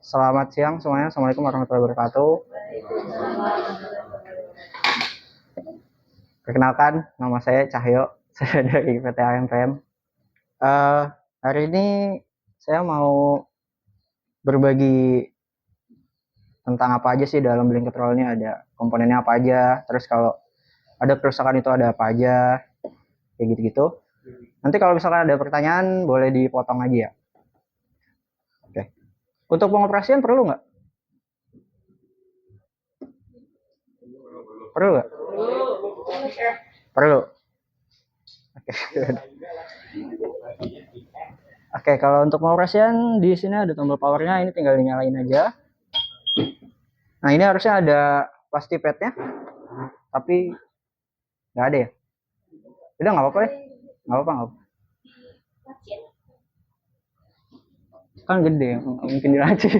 Selamat siang semuanya. Assalamualaikum warahmatullahi wabarakatuh. Perkenalkan, nama saya Cahyo. Saya dari PT AMPM. Hari ini saya mau berbagi tentang apa aja sih dalam blanket roll ini. Ada komponennya apa aja. Terus kalau ada kerusakan itu ada apa aja. Kayak gitu-gitu. Nanti kalau misalkan ada pertanyaan, boleh dipotong aja ya. Oke. Untuk pengoperasian perlu nggak? Perlu nggak? Perlu. Oke. Oke, kalau untuk pengoperasian di sini ada tombol powernya, ini tinggal dinyalain aja. Nah, ini harusnya ada plastik padnya, tapi nggak ada ya. Udah nggak apa-apa deh, nggak apa-apa nggak apa. Kan gede, mungkin dilacak.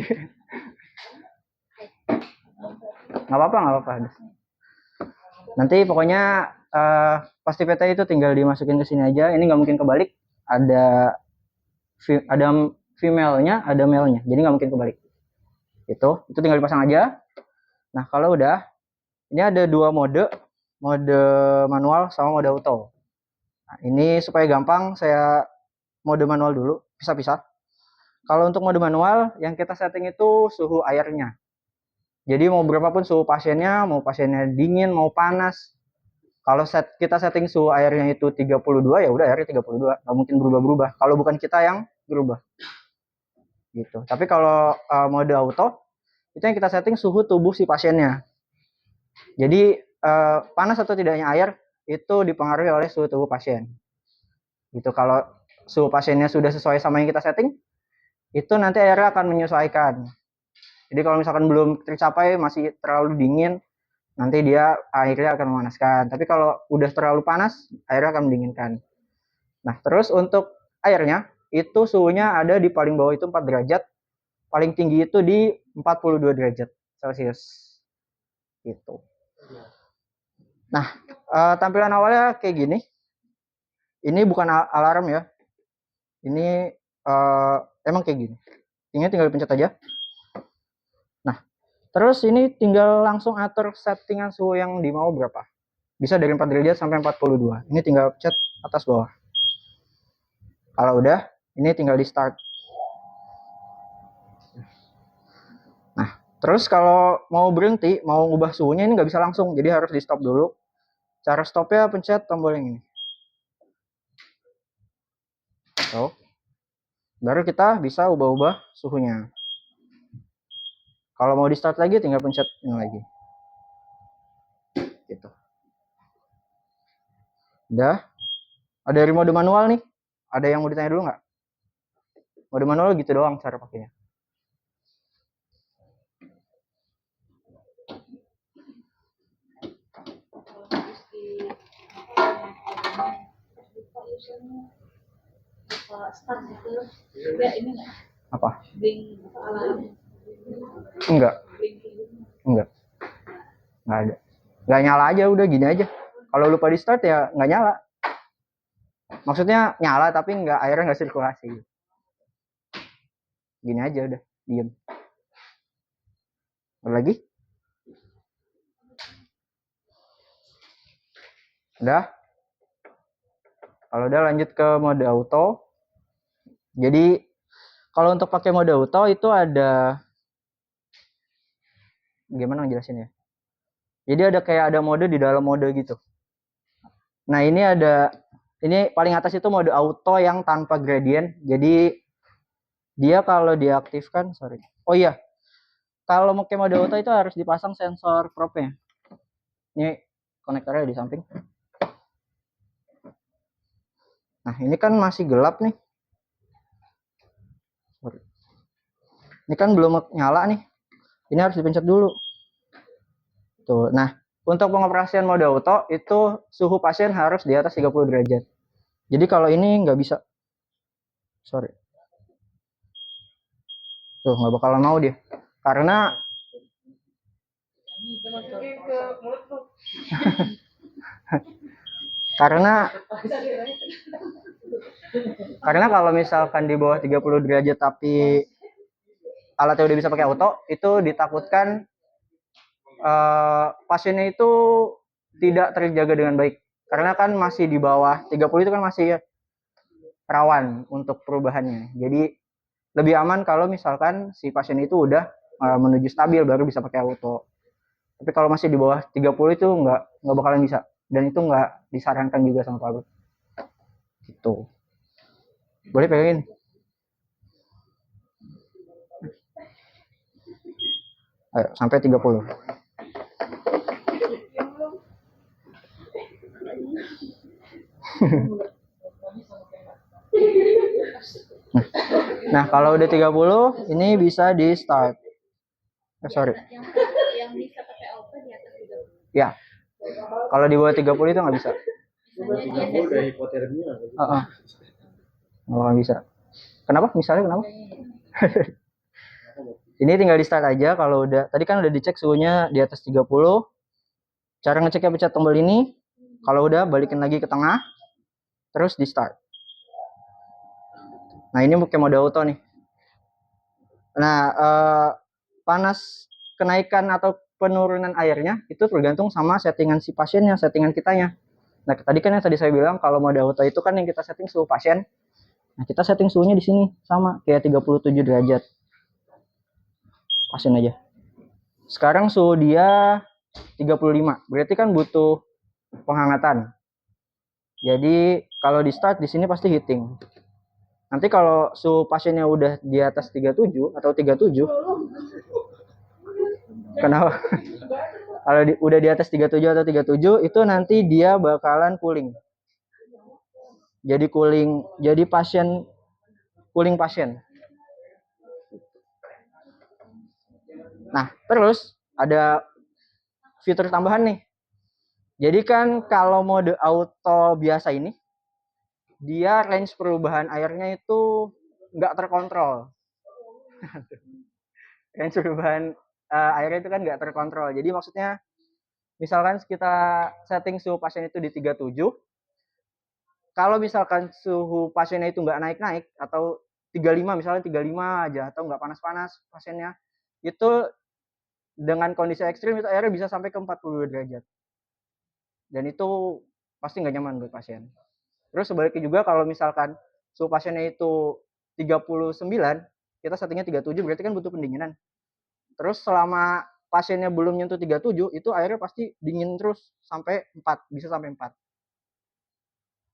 Nggak apa-apa nggak apa-apa. Nanti pokoknya plastik padnya itu tinggal dimasukin ke sini aja. Ini nggak mungkin kebalik. Ada female-nya, ada male-nya, jadi nggak mungkin kebalik. Itu tinggal dipasang aja. Nah, kalau udah, ini ada dua mode manual sama mode auto. Nah, ini supaya gampang saya mode manual dulu, pisah-pisah. Kalau untuk mode manual, yang kita setting itu suhu airnya. Jadi mau berapapun suhu pasiennya, mau pasiennya dingin, mau panas. Kalau kita setting suhu airnya itu 32, ya udah airnya 32, nggak mungkin berubah-berubah. Kalau bukan kita yang berubah. Gitu. Tapi kalau mode auto, itu yang kita setting suhu tubuh si pasiennya. Jadi panas atau tidaknya air itu dipengaruhi oleh suhu tubuh pasien. Gitu. Kalau suhu pasiennya sudah sesuai sama yang kita setting, itu nanti airnya akan menyesuaikan. Jadi kalau misalkan belum tercapai, masih terlalu dingin, nanti dia airnya akan memanaskan. Tapi kalau udah terlalu panas, airnya akan mendinginkan. Nah, terus untuk airnya, itu suhunya ada di paling bawah itu 4 derajat, paling tinggi itu di 42 derajat Celcius. Gitu. Nah, tampilan awalnya kayak gini. Ini bukan alarm ya. Ini emang kayak gini. Ini tinggal dipencet aja. Nah, terus ini tinggal langsung atur settingan suhu yang dimau berapa. Bisa dari 4 derajat sampai 42. Ini tinggal pencet atas bawah. Kalau udah, ini tinggal di start. Nah, terus kalau mau berhenti, mau ngubah suhunya ini nggak bisa langsung. Jadi harus di stop dulu. Cara stopnya pencet tombol yang ini. So, baru kita bisa ubah-ubah suhunya. Kalau mau di start lagi, tinggal pencet ini lagi. Gitu. Udah. Ada dari mode manual nih. Ada yang mau ditanya dulu nggak? Mode manual gitu doang cara pakainya. Apa? Enggak. Enggak. Nggak ada. Nggak nyala aja, udah gini aja. Kalau lupa di start ya nggak nyala. Maksudnya nyala tapi nggak, airnya nggak sirkulasi. Gini aja udah, diem. Lagi? Udah. Kalau udah lanjut ke mode auto. Jadi kalau untuk pakai mode auto itu ada, gimana ngejelasin ya? Jadi ada kayak ada mode di dalam mode gitu. Nah, ini paling atas itu mode auto yang tanpa gradient. Jadi dia kalau diaktifkan, sorry. Oh iya, kalau mau pakai mode auto itu harus dipasang sensor probe-nya. Ini konektornya di samping. Nah, ini kan masih gelap nih. Ini kan belum nyala nih. Ini harus dipencet dulu. Tuh. Nah, untuk pengoperasian mode auto itu suhu pasien harus di atas 30 derajat. Jadi kalau ini nggak bisa. Sorry. Tuh, nggak bakalan mau dia. Karena karena Karena kalau misalkan di bawah 30 derajat tapi alatnya udah bisa pakai auto, itu ditakutkan pasiennya itu tidak terjaga dengan baik. Karena kan masih di bawah 30 itu kan masih rawan untuk perubahannya. Jadi lebih aman kalau misalkan si pasien itu udah menuju stabil baru bisa pakai auto. Tapi kalau masih di bawah 30 itu nggak bakalan bisa. Dan itu nggak disarankan juga sama pabrik. Gitu. Boleh pegangin. Ayo, sampai 30. Nah, kalau udah 30, ini bisa di start. Sorry. Yang bisa pakai auto di atas 30. Ya. Kalau di bawah 30 itu nggak bisa. Udah hipotermia. Nggak bisa. Kenapa? Misalnya kenapa? Ini tinggal di start aja. Kalau udah, tadi kan udah dicek suhunya di atas 30. Cara ngeceknya pencet tombol ini. Kalau udah, balikin lagi ke tengah. Terus di start. Nah, ini pakai mode auto nih. Nah, panas kenaikan atau penurunan airnya itu tergantung sama settingan si pasiennya, settingan kitanya. Nah, tadi kan yang tadi saya bilang kalau mode auto itu kan yang kita setting suhu pasien. Nah, kita setting suhunya di sini sama kayak 37 derajat. Pasien aja. Sekarang suhu dia 35. Berarti kan butuh penghangatan. Jadi kalau di start di sini pasti heating. Nanti kalau suhu pasiennya udah di atas 37 atau 37, kenapa? Kalau udah di atas 37 atau 37 itu nanti dia bakalan cooling. Jadi cooling, jadi pasien cooling pasien. Nah, terus ada fitur tambahan nih. Jadi kan kalau mode auto biasa ini dia range perubahan airnya itu nggak terkontrol. Range perubahan airnya itu kan nggak terkontrol. Jadi maksudnya misalkan kita setting suhu pasien itu di 37, kalau misalkan suhu pasiennya itu nggak naik-naik atau 35 misalnya 35 aja atau nggak panas-panas pasiennya, itu dengan kondisi ekstrim itu airnya bisa sampai ke 40 derajat. Dan itu pasti nggak nyaman buat pasien. Terus sebaliknya juga kalau misalkan suhu pasiennya itu 39, kita settingnya 37 berarti kan butuh pendinginan. Terus selama pasiennya belum nyentuh 37, itu airnya pasti dingin terus sampai 4, bisa sampai 4.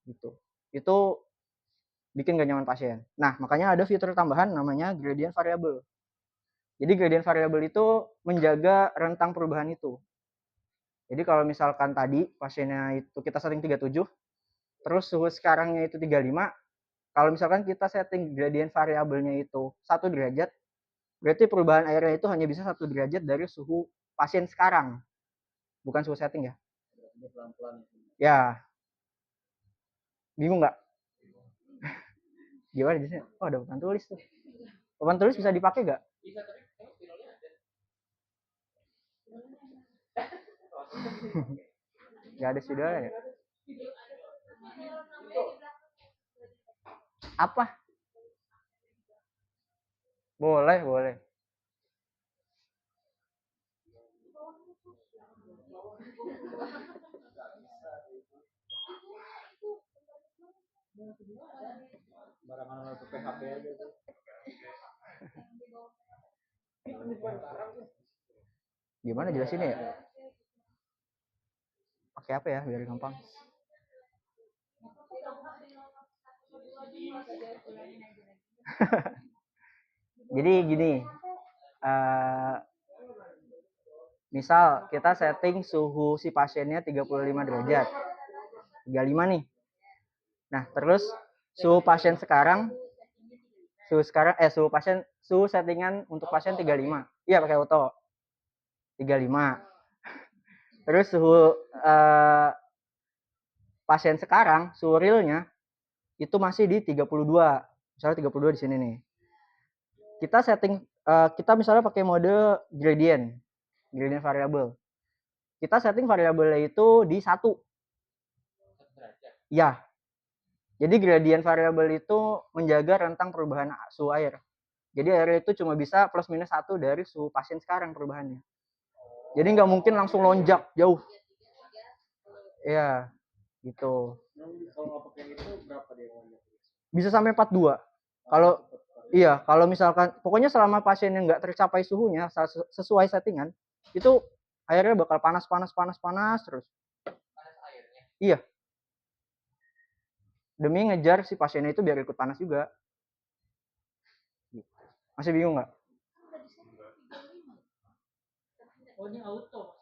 Gitu. Itu bikin gak nyaman pasien. Nah, makanya ada fitur tambahan namanya gradient variable. Jadi gradient variable itu menjaga rentang perubahan itu. Jadi kalau misalkan tadi pasiennya itu kita setting 37, terus suhu sekarangnya itu 35, kalau misalkan kita setting gradient variabelnya itu 1 derajat, berarti perubahan airnya itu hanya bisa 1 derajat dari suhu pasien sekarang. Bukan suhu setting ya. Ya. Bingung nggak? Gimana di sini? Oh, ada papan tulis tuh. Papan tulis bisa dipakai nggak? Bisa, tapi spidolnya ada. Nggak ada spidolnya ya? Apa? Boleh, boleh. Barangan untuk PHP aja tuh. Gimana jelasinnya ya? Pakai apa ya biar gampang? Jadi gini, misal kita setting suhu si pasiennya 35 derajat, 35 nih. Nah, terus suhu pasien sekarang, suhu settingan untuk pasien 35. Iya, pakai auto. 35. Terus suhu pasien sekarang, suhu realnya itu masih di 32. Misalnya 32 di sini nih. Kita setting, kita misalnya pakai mode gradient variable. Kita setting variabelnya itu di 1. Ya. Jadi gradient variabel itu menjaga rentang perubahan suhu air. Jadi air itu cuma bisa plus minus 1 dari suhu pasien sekarang perubahannya. Jadi nggak mungkin langsung lonjak jauh. Iya, gitu. Kalau nggak pakai itu berapa dia lonjak? Bisa sampai 42. Kalau iya, kalau misalkan pokoknya selama pasiennya nggak tercapai suhunya sesuai settingan, itu airnya bakal panas terus. Iya. Demi ngejar si pasiennya itu biar ikut panas juga. Masih bingung nggak? Oh, ini auto.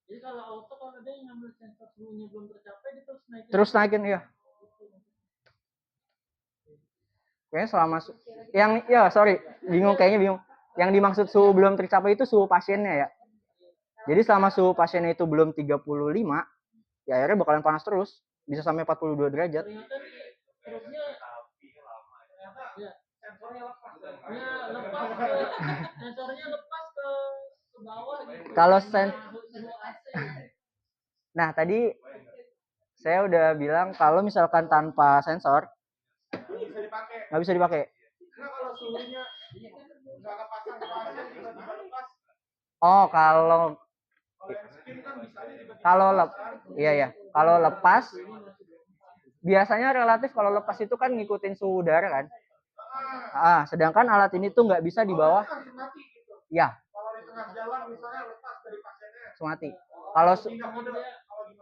Jadi kalau auto, kalau ada yang ngambil sensor suhunya belum tercapai, dia terus naikin. Iya. Kayaknya selama yang ya sorry, kayaknya bingung. Yang dimaksud suhu belum tercapai itu suhu pasiennya ya. Jadi selama suhu pasiennya itu belum 35, ya airnya bakalan panas terus, bisa sampai 42 derajat. Sensornya lepas ke bawah gitu. Kalau nah tadi saya udah bilang kalau misalkan tanpa sensor nggak bisa dipakai. Nah, kalau suhunya nggak kepasang ke pasien, tiba-tiba lepas. Oh, kalau lepas biasanya relatif kalau lepas itu kan ngikutin suhu udara kan. Sedangkan alat ini tuh nggak bisa di bawah. Ya. Kalau di tengah jalan misalnya lepas dari pasiennya. Mati. Kalau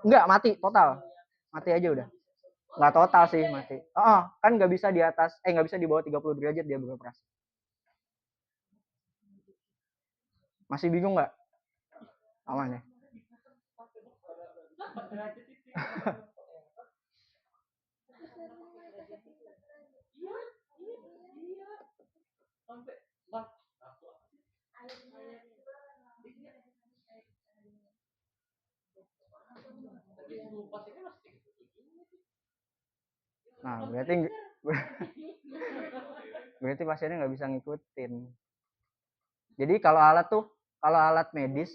nggak mati total, mati aja udah. Nggak total sih mati. Kan nggak bisa di atas, nggak bisa di bawah 30 derajat dia beroperasi. Masih bingung nggak? Aman ya? Nah, berarti pasiennya nggak bisa ngikutin. Jadi kalau alat medis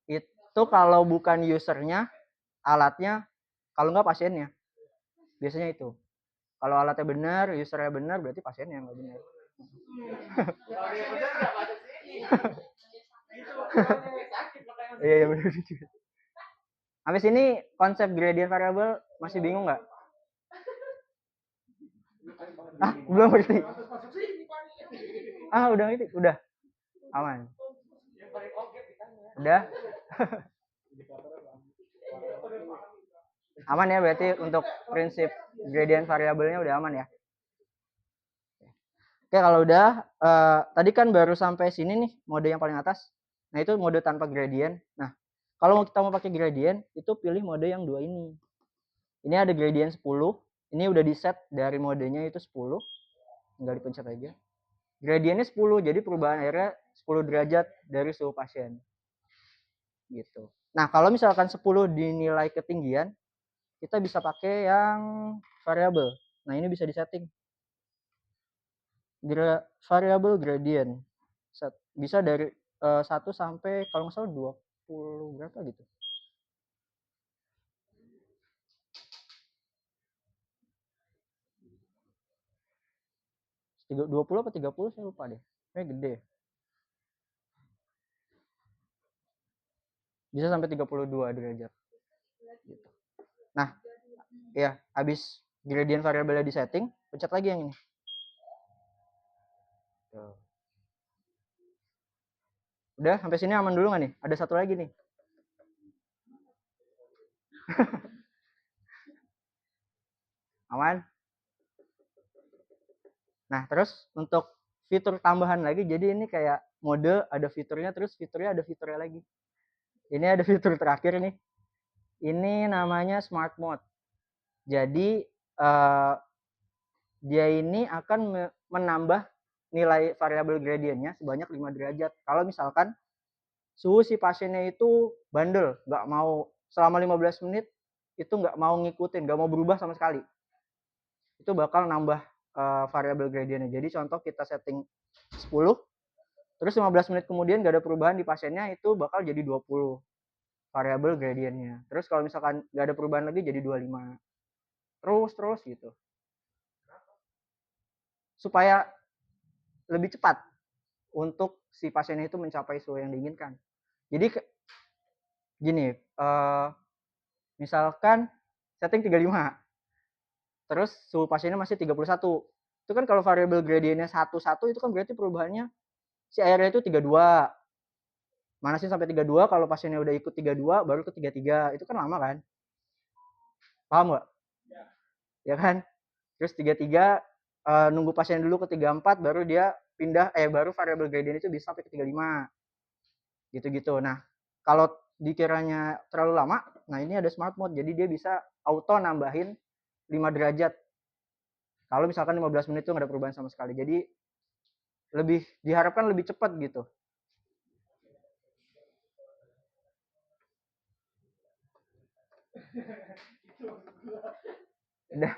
itu kalau bukan usernya, alatnya, kalau nggak pasiennya. Biasanya itu. Kalau alatnya benar, usernya benar, berarti pasiennya nggak benar. Iya benar. Habis ini konsep gradient variable masih bingung nggak? Belum ngerti. Udah ngerti, udah aman. Udah. Aman ya berarti untuk prinsip gradient variabelnya udah aman ya. Oke, kalau udah tadi kan baru sampai sini nih mode yang paling atas. Nah, itu mode tanpa gradient. Nah, kalau kita mau pakai gradient, itu pilih mode yang dua ini. Ini ada gradient 10. Ini udah di set dari modenya itu 10. Tinggal dipencet aja. Gradientnya 10, jadi perubahan airnya 10 derajat dari suhu pasien. Gitu. Nah, kalau misalkan 10 dinilai ketinggian, kita bisa pakai yang variabel. Nah, ini bisa disetting. Variable gradient. Bisa dari 1 sampai kalau nggak salah 20 berapa gitu. Tiga 20 apa 30 saya lupa deh. Kayaknya gede. Bisa sampai 32 derajat. Gitu. Nah, ya, habis gradient variabelnya di setting, pencet lagi yang ini. Tuh. Udah, sampai sini aman dulu nggak nih? Ada satu lagi nih. Aman? Nah, terus untuk fitur tambahan lagi, jadi ini kayak mode ada fiturnya, terus fiturnya ada fiturnya lagi. Ini ada fitur terakhir nih. Ini namanya smart mode. Jadi dia ini akan menambah nilai variabel gradientnya sebanyak 5 derajat. Kalau misalkan suhu si pasiennya itu bandel, nggak mau selama 15 menit itu nggak mau ngikutin, nggak mau berubah sama sekali. Itu bakal nambah variabel gradientnya. Jadi contoh kita setting 10, terus 15 menit kemudian nggak ada perubahan di pasiennya, itu bakal jadi 20 variabel gradientnya. Terus kalau misalkan nggak ada perubahan lagi jadi 25. terus gitu supaya lebih cepat untuk si pasien itu mencapai suhu yang diinginkan. Jadi gini, misalkan setting 35, terus suhu pasiennya masih 31. Itu kan kalau variabel gradiennya 1 itu kan berarti perubahannya si airnya itu 32. Manasin sampai 32, kalau pasiennya udah ikut 32 baru ke 33. Itu kan lama kan? Paham nggak? Ya kan? Terus 33 nunggu pasien dulu ke 34 baru dia pindah baru variabel gradient itu bisa sampai ke 35. Gitu-gitu. Nah, kalau dikiranya terlalu lama, nah ini ada smart mode. Jadi dia bisa auto nambahin 5 derajat. Kalau misalkan 15 menit itu nggak ada perubahan sama sekali. Jadi lebih diharapkan lebih cepat gitu. Udah.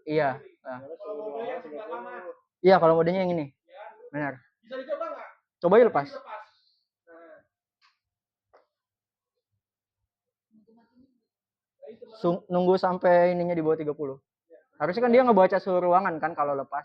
Iya. Iya, kalau modenya yang ini. Benar. Bisa dicoba nggak? Coba lepas. Nunggu sampai ininya di bawah 30. Harusnya kan dia ngebaca suhu ruangan kan kalau lepas.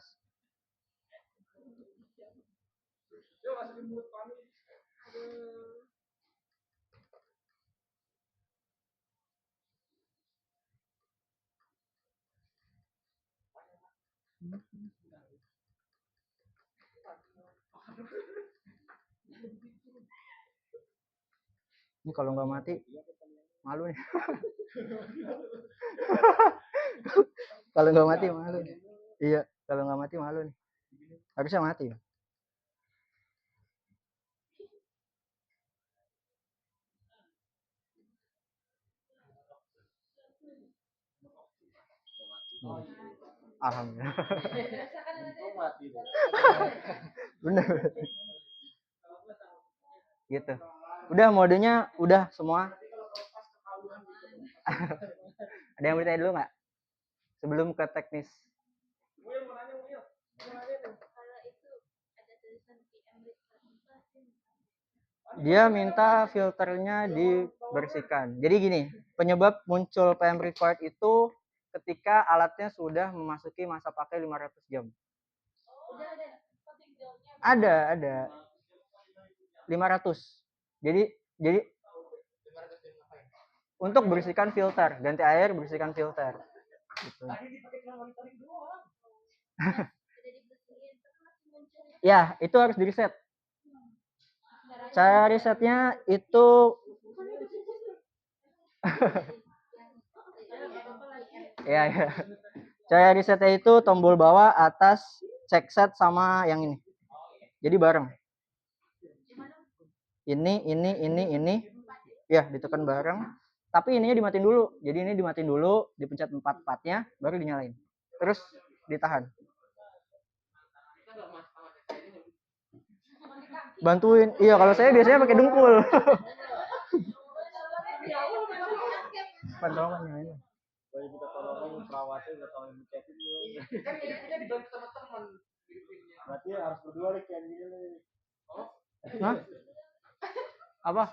Ini kalau nggak mati malu nih. Kalau nggak mati malu nih. Iya, kalau nggak mati malu nih. Harusnya mati. Alhamdulillah. Bener. Gitu. Udah modenya udah semua. Ada yang bertanya dulu nggak? Sebelum ke teknis. Dia minta filternya dibersihkan. Jadi gini, penyebab muncul PM required itu ketika alatnya sudah memasuki masa pakai 500 jam. Ada. 500. Jadi untuk bersihkan filter, ganti air, bersihkan filter. Gitu. Ya, itu harus di reset. Cara risetnya itu ya. Cara risetnya itu tombol bawah, atas, check set sama yang ini. Jadi bareng. Ini. Ya, ditekan bareng. Tapi ininya dimatiin dulu. Jadi ini dimatiin dulu, dipencet 4-4-nya, baru dinyalain. Terus ditahan. Bantuin. Iya, kalau saya biasanya pakai dengkul. Tolong nyalain. Boleh minta tolong perawatnya udah tolong dicekin dulu. Kan ini dibantu sama teman. Berarti harus berdua nih kayak gini nih. Oh? Hah? Apa?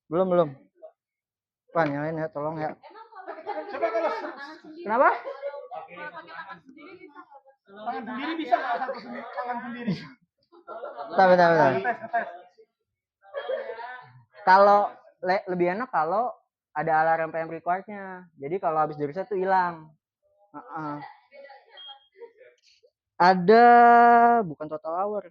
Belum. Pak, nyalain ya, tolong ya. Kenapa? Tangan sendiri bisa nggak? Tangan sendiri. Bentar. Kalau lebih enak kalau ada alarm PM required-nya. Jadi kalau habis di reset tuh hilang. Ada bukan total hour.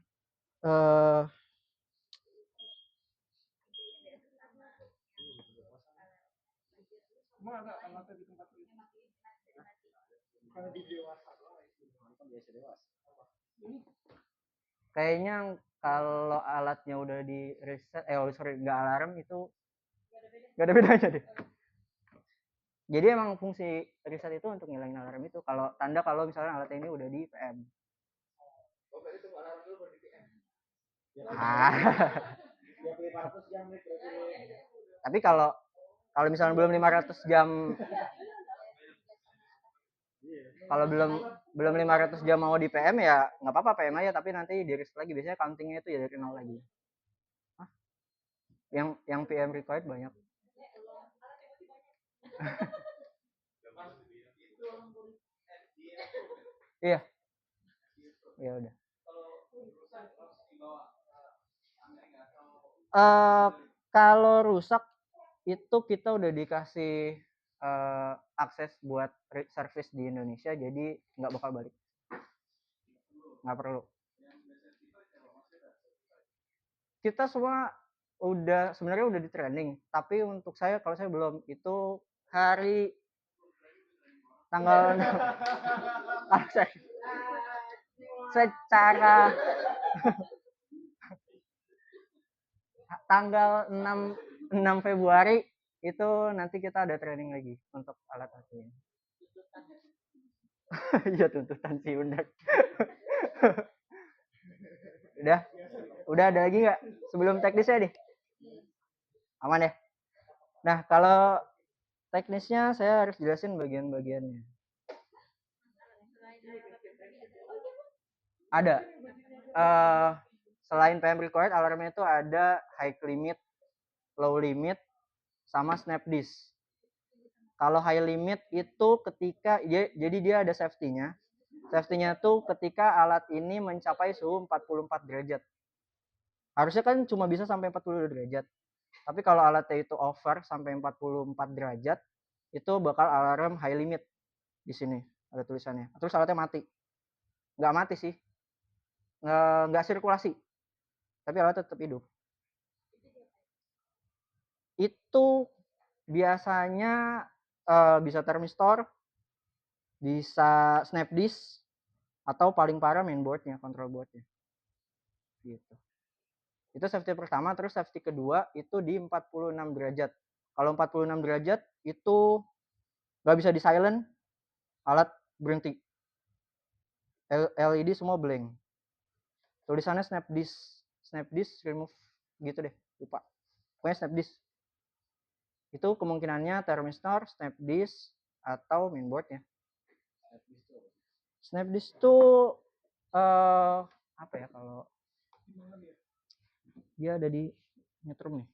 Kayaknya kalau alatnya udah di reset, nggak alarm itu nggak ada bedanya deh. Jadi emang fungsi reset itu untuk ngilangin alarm itu. Kalau tanda kalau misalnya alat ini udah di PM. Oh, berarti tunggu alarm dulu baru di PM. Tapi kalau misalnya belum 500 jam Kalau belum 500 jam mau di PM ya nggak apa-apa PM aja, tapi nanti di restart lagi. Biasanya countingnya itu ya dari nol lagi. Hah? Yang PM required banyak. Iya. Ya udah. Kalau rusak itu kita udah dikasih akses buat service di Indonesia, jadi nggak bakal balik, nggak perlu. Kita semua sebenarnya udah di training, tapi untuk saya, kalau saya belum, itu hari tanggal secara tanggal 6 Februari itu nanti kita ada training lagi untuk alat aslinya. Ya tuntutan si Undak. Udah ada lagi nggak sebelum teknisnya deh? Aman ya? Nah, kalau teknisnya saya harus jelasin bagian-bagiannya. Ada. Selain PM required, alarmnya itu ada high limit, low limit, sama snap disk. Kalau high limit itu ketika jadi dia ada safety-nya. Safety-nya tuh ketika alat ini mencapai suhu 44 derajat. Harusnya kan cuma bisa sampai 40 derajat. Tapi kalau alatnya itu over sampai 44 derajat, itu bakal alarm high limit. Di sini ada tulisannya. Terus alatnya mati. Nggak mati sih. Nggak sirkulasi. Tapi alatnya tetap hidup. Itu biasanya bisa thermistor, bisa snap disk, atau paling parah mainboardnya, control boardnya. Gitu. Itu safety pertama. Terus safety kedua itu di 46 derajat. Kalau 46 derajat itu nggak bisa di silent, alat berhenti. LED semua blank. Tulisannya snap disk remove gitu deh, lupa. Pokoknya snap disk. Itu kemungkinannya thermistor, snap disk, atau mainboardnya. Snap disk tuh apa ya, kalau dia ada di nyetrum nih.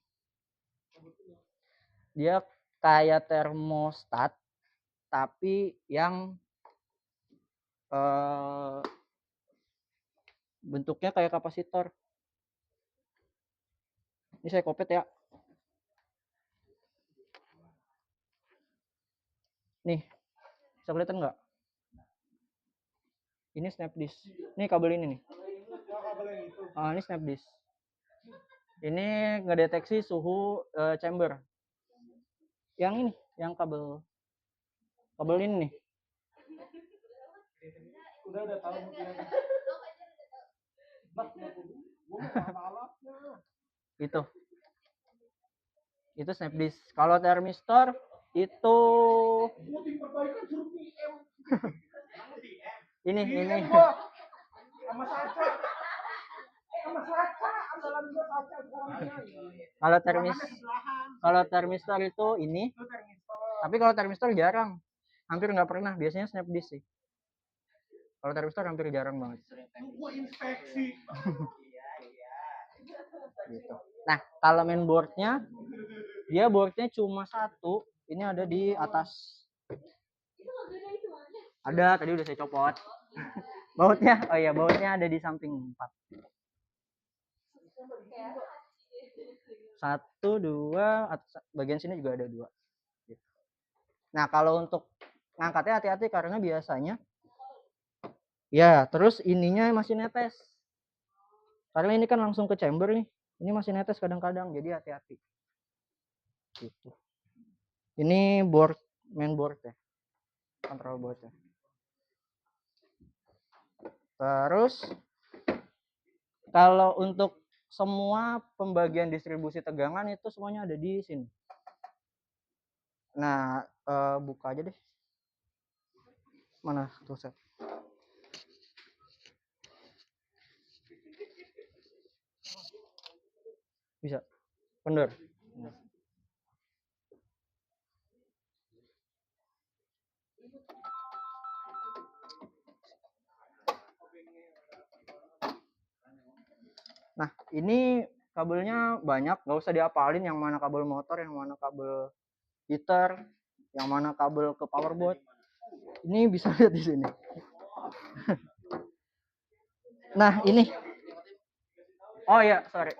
Dia kayak termostat tapi yang bentuknya kayak kapasitor. Ini saya kopet ya. Nih, bisa kelihatan nggak? Ini snap disk. Nih kabel ini nih. Ini snap disk. Ini ngedeteksi suhu chamber. Yang ini, yang kabel ini nih. Udah tahu mungkin. Itu snap disk. Kalau thermistor itu ini kalau thermistor itu ini, tapi kalau thermistor jarang, hampir nggak pernah. Biasanya snap disk sih. Kalau thermistor hampir jarang banget. Gitu. Nah, kalau mainboardnya, dia boardnya cuma satu. Ini ada di atas. Ada, tadi udah saya copot. Bautnya, oh iya, bautnya ada di samping 4. 1, 2, bagian sini juga ada 2. Nah, kalau untuk ngangkatnya hati-hati karena biasanya ya, terus ininya masih netes. Karena ini kan langsung ke chamber nih. Ini masih netes kadang-kadang, jadi hati-hati. Gitu. Ini mainboard ya. Control board ya. Terus kalau untuk semua pembagian distribusi tegangan itu semuanya ada di sini. Nah, buka aja deh. Mana tuh set? Bisa. Bener. Nah, ini kabelnya banyak, nggak usah dihafalin yang mana kabel motor, yang mana kabel heater, yang mana kabel ke powerboard. Ini bisa lihat di sini. Nah, ini. Oh ya, sorry.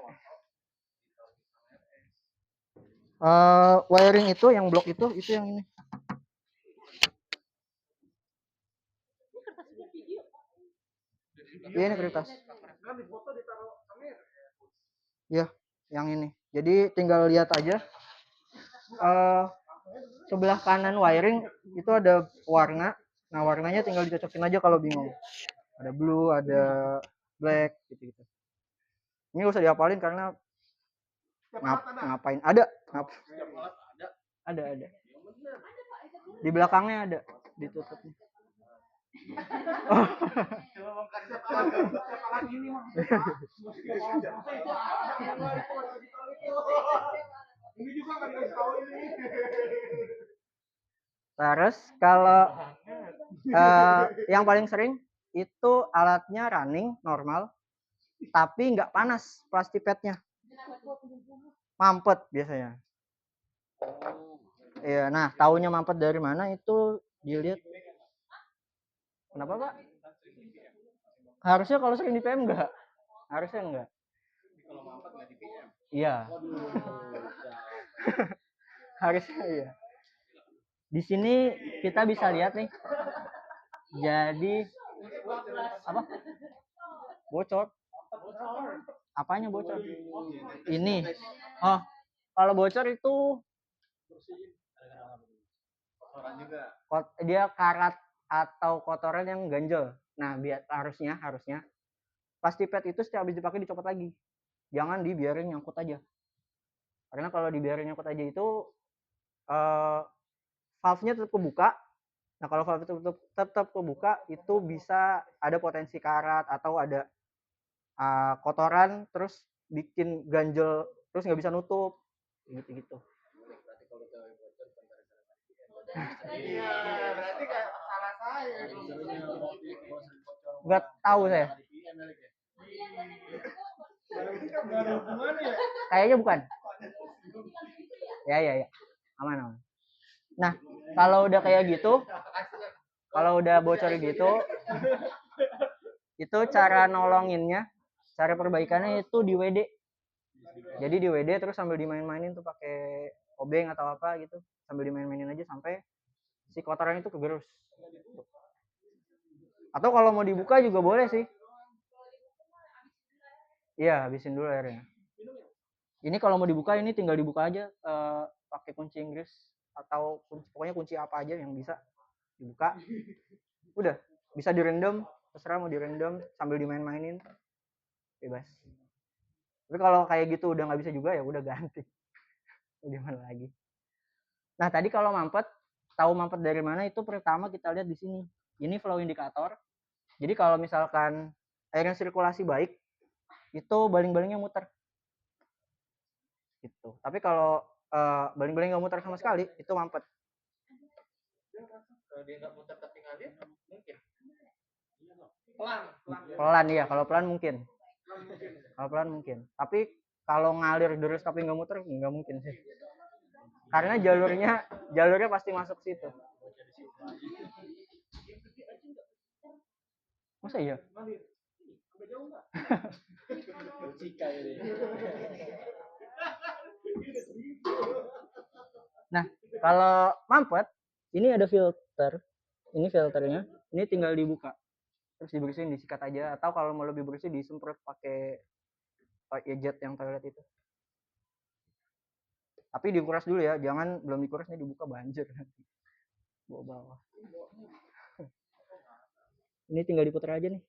Wiring itu yang blok itu yang ini. Iya, ini kertas. Ya, yang ini. Jadi tinggal lihat aja. Sebelah kanan wiring itu ada warna. Nah, warnanya tinggal dicocokin aja kalau bingung. Ada blue, ada black, gitu-gitu. Ini gak usah dihafalin karena ngapain? Ada. Ada. Di belakangnya ada ditutupnya. Oh. Terus kalau yang paling sering itu alatnya running normal, tapi nggak panas plastik padnya, mampet biasanya. Iya, nah taunya mampet dari mana itu dilihat. Kenapa Pak? Harusnya kalau sering di PM enggak. Harusnya enggak. Kalau mampet nggak di PM. Iya. Harusnya iya. Di sini kita bisa lihat nih. Jadi apa? Bocor. Apanya bocor? Ini. Oh, kalau bocor itu dia karat atau kotoran yang ganjel. Nah, harusnya plastik pad itu setiap habis dipakai dicopot lagi. Jangan dibiarin nyangkut aja. Karena kalau dibiarin nyangkut aja itu valve-nya tetap kebuka. Nah, kalau valve itu tetap kebuka, itu bisa ada potensi karat atau ada kotoran terus bikin ganjel terus nggak bisa nutup gitu. Iya, berarti kayak salah saya. Nggak tahu saya. Kayaknya bukan. Ya. Aman. Nah, kalau udah kayak gitu, kalau udah bocor gitu, itu cara nolonginnya, cara perbaikannya itu di WD. Jadi di WD terus sambil dimain-mainin tuh pakai obeng atau apa gitu, sambil dimain-mainin aja sampai si kotoran itu kegerus. Atau kalau mau dibuka juga boleh sih. Iya, habisin dulu airnya. Ini kalau mau dibuka ini tinggal dibuka aja pakai kunci Inggris atau pokoknya kunci apa aja yang bisa dibuka. Udah, bisa direndam, terserah mau direndam sambil dimain-mainin. Bebas. Tapi kalau kayak gitu udah nggak bisa juga ya udah ganti. Gimana lagi? Nah, tadi kalau mampet, tahu mampet dari mana itu pertama kita lihat di sini. Ini flow indikator. Jadi kalau misalkan airnya sirkulasi baik, itu baling-balingnya muter. Gitu. Tapi kalau baling-baling nggak muter sama sekali, itu mampet. Kalau dia nggak muter tapi ngalir, mungkin. Pelan ya, kalau pelan mungkin. Kalau pelan mungkin. Tapi kalau ngalir terus tapi nggak muter, nggak mungkin sih. Karena jalurnya pasti masuk situ. Masa iya? Nah, kalau mampet, ini ada filter. Ini filternya. Ini tinggal dibuka. Terus dibersihin, disikat aja. Atau kalau mau lebih bersih, disemprot pakai jet yang toilet itu. Tapi dikuras dulu ya. Jangan belum dikurasnya dibuka banjir. Bawah. Ini tinggal diputar aja nih.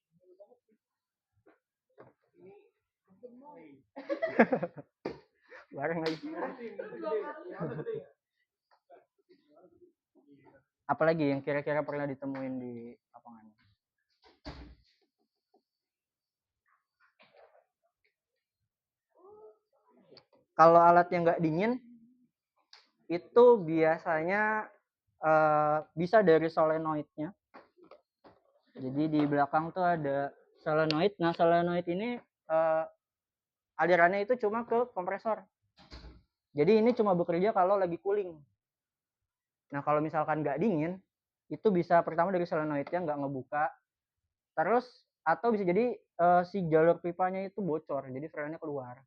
Bareng lagi. Apalagi yang kira-kira pernah ditemuin di lapangan? Kalau alatnya nggak dingin, itu biasanya bisa dari solenoidnya. Jadi di belakang tuh ada solenoid. Nah, solenoid ini alirannya itu cuma ke kompresor. Jadi ini cuma bekerja kalau lagi cooling. Nah kalau misalkan nggak dingin, itu bisa pertama dari solenoidnya nggak ngebuka, terus atau bisa jadi si jalur pipanya itu bocor, jadi freonnya keluar.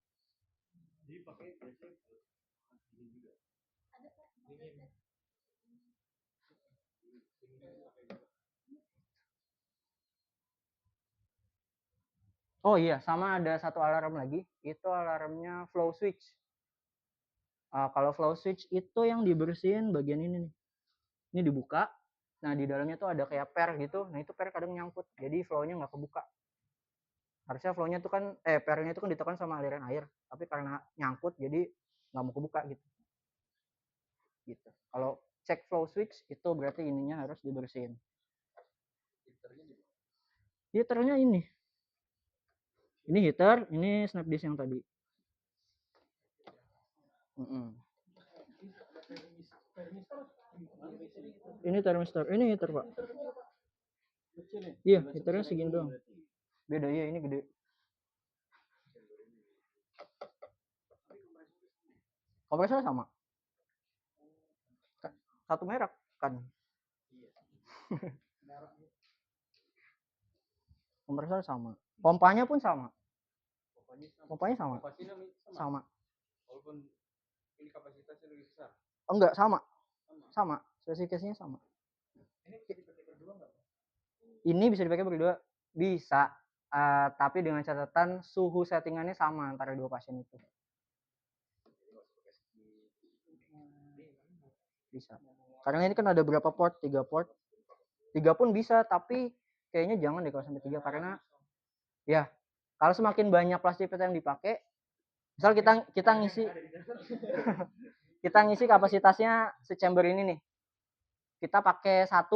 Oh iya, sama ada satu alarm lagi, itu alarmnya flow switch. Kalau flow switch itu yang dibersihin bagian ini nih. Ini dibuka, nah di dalamnya tuh ada kayak per gitu, nah itu per kadang nyangkut, jadi flow-nya nggak kebuka. Harusnya flow-nya tuh kan, per-nya itu kan ditekan sama aliran air, tapi karena nyangkut jadi nggak mau kebuka gitu. Gitu. Kalau cek flow switch itu berarti ininya harus dibersihin. Heaternya ini. Ini heater, ini snap disk yang tadi. Ini thermistor, ini heater pak. Iya, heaternya segini doang. Beda ya, ini gede. Kompresor sama. Satu merek kan. Kompresor sama. Pompanya pun sama. Pompanya sama. Sama. Walaupun ini kapasitasnya lebih besar. Enggak, sama. Sama. Spesifikasinya sama. Ini bisa dipakai berdua nggak? Ini bisa dipakai berdua, bisa. Tapi dengan catatan suhu settingannya sama antara dua pasien itu. Bisa. Karena ini kan ada berapa port? 3 port. 3 pun bisa, tapi kayaknya jangan deh kalau sampai 3 karena ya kalau semakin banyak plastik pet yang dipakai, misal kita ngisi kita ngisi kapasitasnya sechamber ini nih. Kita pakai 1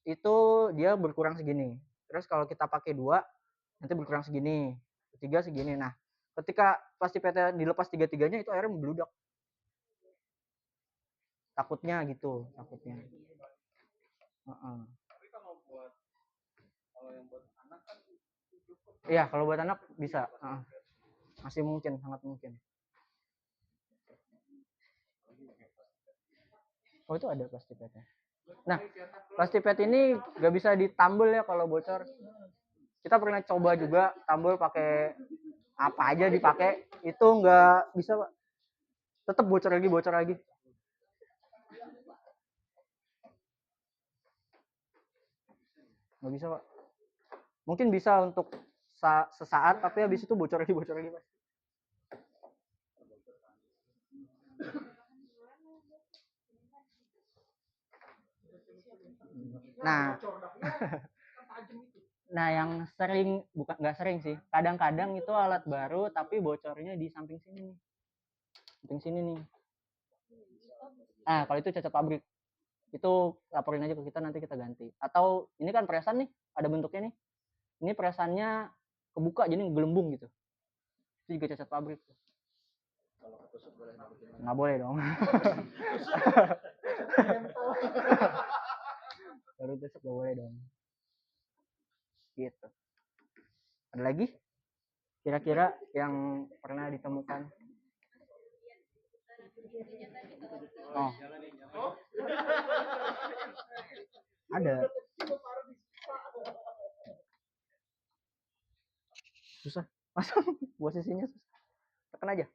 itu dia berkurang segini. Terus kalau kita pakai 2 nanti berkurang segini. 3 segini. Nah, ketika plastik petnya dilepas 3-3-nya itu airnya membludak. Takutnya gitu, takutnya. Tapi kalau yang buat anak kan cukup. Iya, kalau buat anak bisa. Masih mungkin, sangat mungkin. Oh itu ada plastik petnya. Nah, plastik pet ini nggak bisa ditambal ya kalau bocor. Kita pernah coba juga tambal pakai apa aja dipakai, itu nggak bisa pak. Tetap bocor lagi. Nggak bisa pak. Mungkin bisa untuk sesaat, tapi habis itu bocor lagi pak. Nah, nah yang sering, bukan nggak sering sih, kadang-kadang itu alat baru tapi bocornya di samping sini nih. Samping sini nih. Nah, kalau itu cacat pabrik. Itu laporin aja ke kita, nanti kita ganti. Atau ini kan presan nih, ada bentuknya nih. Ini presannya kebuka jadi gelembung gitu. Itu juga cacat pabrik. Kalau ketusuk boleh nggak? Nggak boleh dong. Baru tusuk nggak boleh dong. Gitu. Ada lagi? Kira-kira yang pernah ditemukan? Oh. Ada. Susah. Masa posisinya susah. Tekan aja.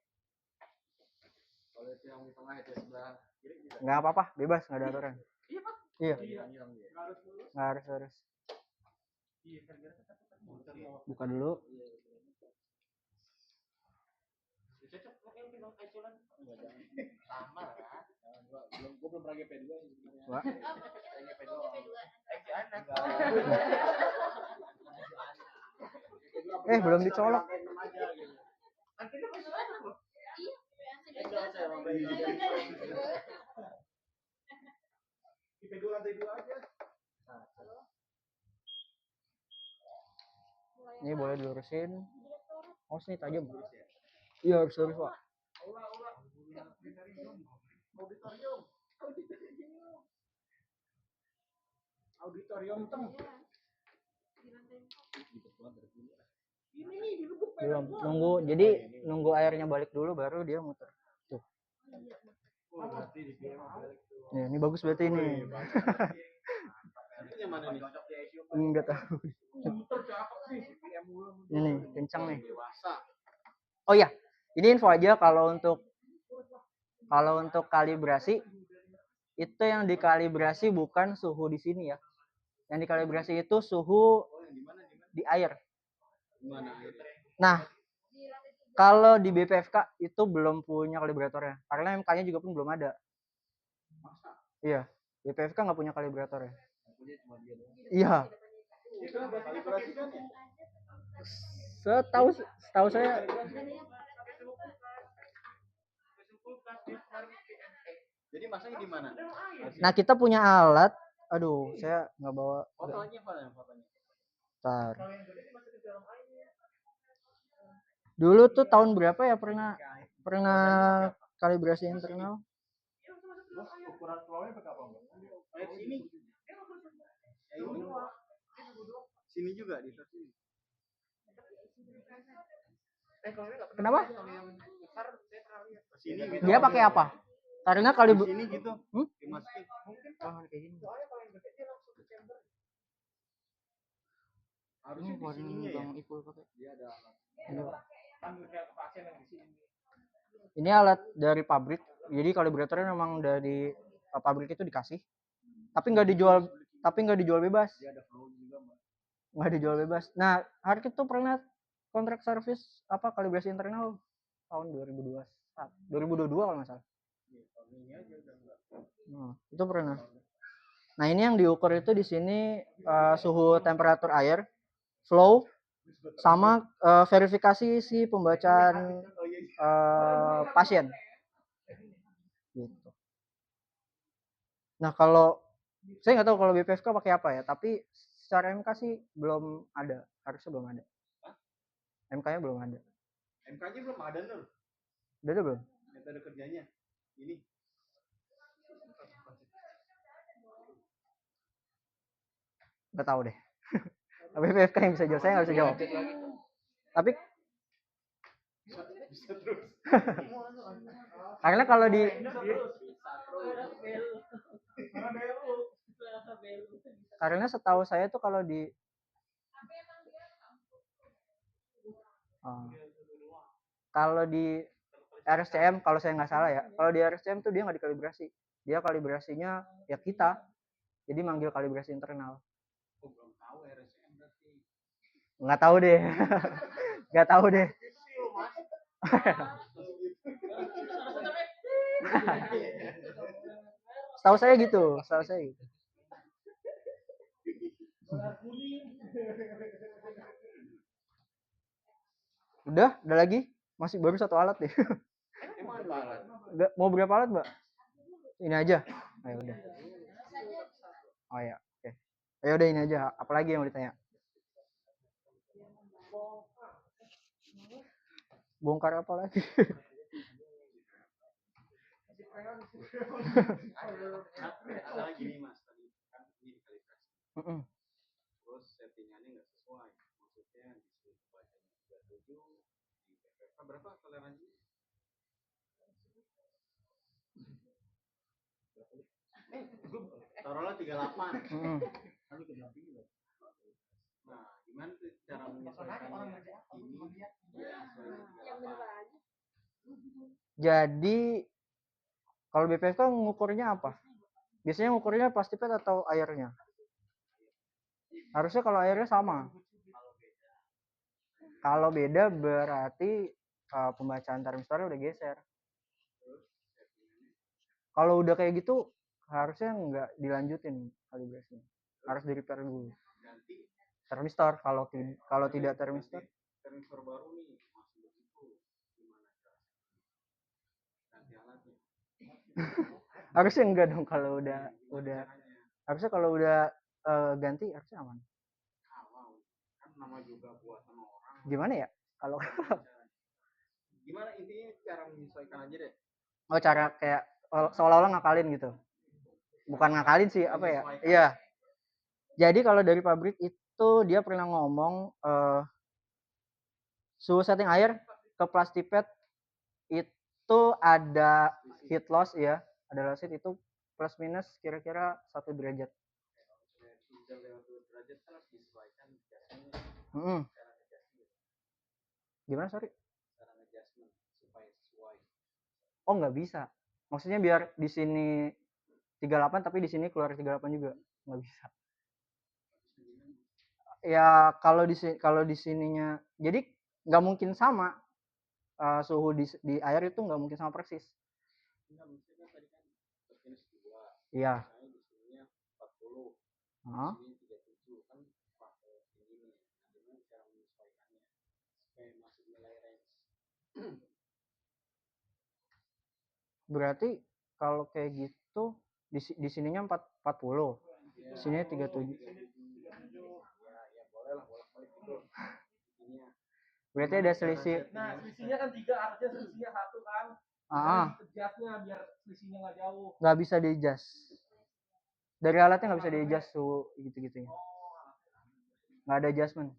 Kalau itu yang di tengah itu sebelah kiri bisa. Nggak apa-apa, bebas, nggak ada aturan. Iya. Nggak harus. Buka dulu. Sama lah. Gue belum pernah GP2 sih sebenarnya. Wah. Belum dicolok. Ini boleh dilurusin. Oh, sini tajam. Iya, harus lurus, Pak. Auditorium tem. Belum. Jadi nunggu airnya balik dulu baru dia muter. Tuh. Nih, ini bagus berarti ini. Itu yang mana nih? Enggak tahu. Ini kencang nih. Dewasa. Oh iya, ini info aja kalau untuk kalibrasi itu yang dikalibrasi bukan suhu di sini ya. Yang dikalibrasi itu suhu di air. Gimana air? Nah, kalau di BPFK itu belum punya kalibratornya karena MK-nya juga pun belum ada. Masa? Iya, BPFK nggak punya kalibratornya. Punya cuma dia doang. Iya. Itu kalibrasi kan ya? Setahu saya Jadi masanya di mana? nah kita punya alat. Aduh, saya nggak bawa. Fotonya mana fotonya? Bentar. Dulu tuh tahun berapa ya pernah kalibrasi internal? Ukuran flownya berapa? Kayak sini. Ini. Sini juga di sini. Kenapa? Sini gitu. Dia pakai apa? Karena Di sini gitu. Dimasukin. Oh, kayak gini. Harusnya di sininya ya. Dia ada Ini alat dari pabrik. Jadi kalibratornya memang dari pabrik itu dikasih. Tapi nggak dijual bebas. Dia ada flow juga, Mbak. Nggak dijual bebas. Nah, Harkit tuh pernah kontrak servis kalibrasi internal tahun 2022 kalau nggak salah. Nah, itu pernah. Nah, ini yang diukur itu di sini suhu temperatur air, flow, sama verifikasi si pembacaan pasien. Gitu. Nah, kalau saya nggak tahu kalau BPFK pakai apa ya, tapi secara MK sih belum ada, harusnya belum ada. MK-nya belum ada. MK-nya belum ada, Nur. Udah ada belum? Metode kerjanya. Ini. Nggak tahu deh. BPFK yang bisa jawab, saya nggak bisa jawab. Tapi Bisa terus. karena kalau di karena setahu saya tuh kalau di RSCM, kalau saya nggak salah ya, kalau di RSCM tuh dia nggak dikalibrasi, dia kalibrasinya ya kita, jadi manggil kalibrasi internal. Oh, belum tahu RSM berarti. Nggak tahu deh. Nggak tahu deh. Setahu saya gitu. Udah lagi? Masih baru satu alat deh. Emang ada alat? Mau berapa alat, Mbak? Ini aja. Ayo udah. Oh ya, oke. Ayo udah ini aja. Apalagi yang mau ditanya? Bongkar apa lagi? Ada gini, Mas, tadi kan ini dikalibrasi. Terus settingannya nggak sesuai. Maksudnya di sini bacanya 37, di PPK berapa toleransinya? Taruhlah 38. Nah, gimana tuh cara menyesuaikannya ini? Jadi kalau BPFK ngukurnya apa? Biasanya ngukurnya plastik pad atau airnya? Harusnya kalau airnya sama. Kalau beda berarti pembacaan termistornya udah geser. Kalau udah kayak gitu harusnya nggak dilanjutin kalibrasinya. Harus di repair dulu. Termistor kalau tidak termistor. Termistor baru nih masih begitu. Gimana cara? Ganti alatnya. Harusnya enggak dong kalau udah harusnya kalau udah ganti harusnya aman. Kan nama juga buatan orang. Gimana ya kalau gimana intinya cara menyesuaikan aja deh. Oh, cara kayak seolah-olah ngakalin gitu. Bukan ngakalin sih, apa ya? Iya. Jadi kalau dari pabrik itu dia pernah ngomong suhu setting air ke plastic itu ada heat loss ya, ada loss heat itu plus minus kira-kira 1 derajat. Udah lewat 2 derajat kan harus disesuaikan adjustment. Mm-mm. Cara adjustment. Gimana sorry? Cara adjustment supaya sesuai. Oh nggak bisa. Maksudnya biar di sini 38 tapi di sini keluar 38 juga nggak bisa. Ya kalau di sininya jadi nggak mungkin sama suhu di air itu nggak mungkin sama persis. Enggak, maksudnya tadi kan plus minus 2. Iya. Misalnya di sininya 40. Hah? Di sini 37 kan pakai ini. Nah, gimana cara menyesuaikannya supaya masuk nilai range? Berarti kalau kayak gitu di sininya 40. Di sini 37. Ya boleh lah bolak-balik gitu. Ininya. Berarti ada selisih. Nah, selisihnya kan 3, harusnya selisihnya 1 kan. Adjustnya biar selisihnya nggak jauh. Nggak bisa di-adjust. Dari alatnya nggak bisa di-adjust suhu gitu-gitunya. Nggak ada adjustment.